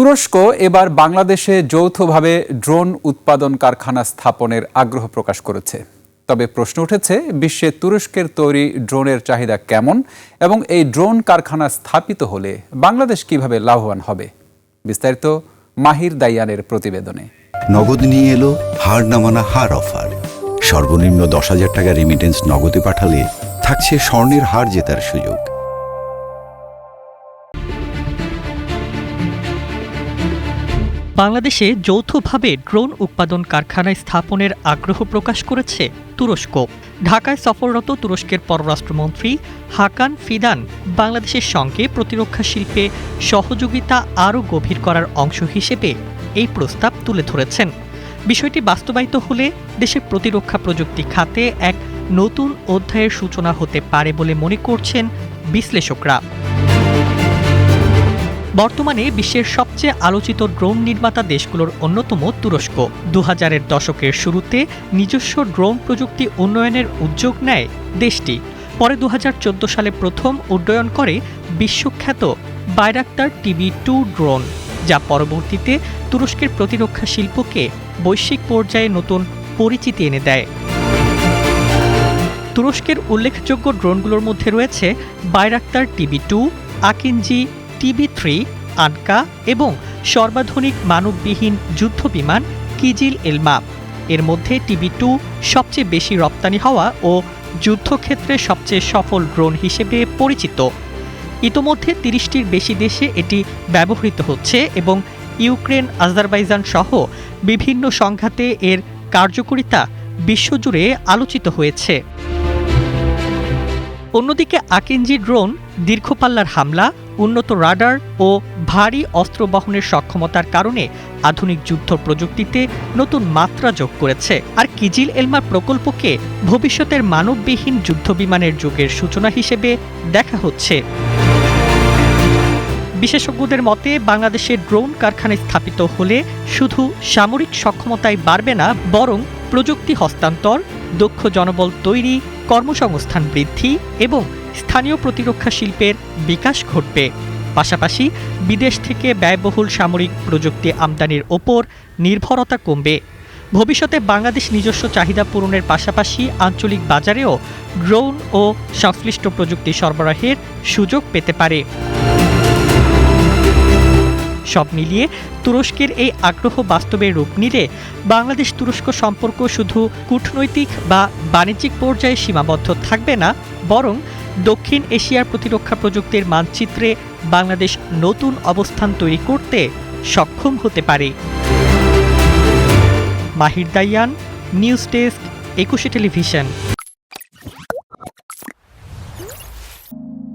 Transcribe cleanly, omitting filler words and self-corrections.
তুরস্ক এবার বাংলাদেশে যৌথভাবে ড্রোন উৎপাদন কারখানা স্থাপনের আগ্রহ প্রকাশ করেছে। তবে প্রশ্ন উঠেছে, বিশ্বে তুরস্কের তৈরি ড্রোনের চাহিদা কেমন এবং এই ড্রোন কারখানা স্থাপিত হলে বাংলাদেশ কিভাবে লাভবান হবে। বিস্তারিত মাহির দাইয়ানের প্রতিবেদনে। নগদ নিয়ে এলো হার না মানা হার অফার। সর্বনিম্ন 10,000 টাকা রেমিটেন্স নগদে পাঠালে থাকছে স্বর্ণের হার জেতার সুযোগ। বাংলাদেশে যৌথভাবে ড্রোন উৎপাদন কারখানা স্থাপনের আগ্রহ প্রকাশ করেছে তুরস্ক। ঢাকায় সফররত তুরস্কের পররাষ্ট্রমন্ত্রী হাকান ফিদান বাংলাদেশের সঙ্গে প্রতিরক্ষা শিল্পে সহযোগিতা আরও গভীর করার অংশ হিসেবে এই প্রস্তাব তুলে ধরেছেন। বিষয়টি বাস্তবায়িত হলে দেশের প্রতিরক্ষা প্রযুক্তি খাতে এক নতুন অধ্যায়ের সূচনা হতে পারে বলে মনে করছেন বিশ্লেষকরা। বর্তমানে বিশ্বের সবচেয়ে আলোচিত ড্রোন নির্মাতা দেশগুলোর অন্যতম তুরস্ক। 2000-এর দশকের শুরুতে নিজস্ব ড্রোন প্রযুক্তি উন্নয়নের উদ্যোগ নেয় দেশটি। পরে 2014 সালে প্রথম উড্ডয়ন করে বিশ্বখ্যাত বাইরাক্তার TB2 ড্রোন, যা পরবর্তীতে তুরস্কের প্রতিরক্ষা শিল্পকে বৈশ্বিক পর্যায়ে নতুন পরিচিতি এনে দেয়। তুরস্কের উল্লেখযোগ্য ড্রোনগুলোর মধ্যে রয়েছে বাইরাক্তার TB2, আকিনজি TB3, আনকা এবং সর্বাধুনিক মানববিহীন যুদ্ধবিমান কিজিল এলমা। এর মধ্যে TB2 সবচেয়ে বেশি রপ্তানি হওয়া ও যুদ্ধক্ষেত্রে সবচেয়ে সফল ড্রোন হিসেবে পরিচিত। ইতোমধ্যে 30টির বেশি দেশে এটি ব্যবহৃত হচ্ছে এবং ইউক্রেন, আজারবাইজান সহ বিভিন্ন সংঘাতে এর কার্যকারিতা বিশ্বজুড়ে আলোচিত হয়েছে। অন্যদিকে আকিনজি ড্রোন দীর্ঘপাল্লার হামলা, উন্নত রাডার ও ভারী অস্ত্র বহনের সক্ষমতার কারণে আধুনিক যুদ্ধ প্রযুক্তিতে নতুন মাত্রা যোগ করেছে। আর কিজিল এলমা প্রকল্পকে ভবিষ্যতের মানববিহীন যুদ্ধবিমানের যুগের সূচনা হিসেবে দেখা হচ্ছে। বিশেষজ্ঞদের মতে, বাংলাদেশের ড্রোন কারখানা স্থাপিত হলে শুধু সামরিক সক্ষমতাই বাড়বে না, বরং প্রযুক্তি হস্তান্তর, দক্ষ জনবল তৈরি, কর্মসংস্থান বৃদ্ধি এবং স্থানীয় প্রতিরক্ষা শিল্পের বিকাশ ঘটবে। পাশাপাশি বিদেশ থেকে ব্যয়বহুল সামরিক প্রযুক্তি আমদানির ওপর নির্ভরতা কমবে। ভবিষ্যতে বাংলাদেশ নিজস্ব চাহিদা পূরণের পাশাপাশি আঞ্চলিক বাজারেও ড্রোন ও সংশ্লিষ্ট প্রযুক্তি সরবরাহের সুযোগ পেতে পারে। সব মিলিয়ে তুরস্কের এই আগ্রহ বাস্তবে রূপ নিলে বাংলাদেশ তুরস্ক সম্পর্ক শুধু কূটনৈতিক বা বাণিজ্যিক পর্যায়ে সীমাবদ্ধ থাকবে না, বরং দক্ষিণ এশিয়ার প্রতিরক্ষা প্রযুক্তির মানচিত্রে বাংলাদেশ নতুন অবস্থান তৈরি করতে সক্ষম হতে পারে। মাহির দাইয়ান, নিউজ ডেস্ক, 21 টেলিভিশন।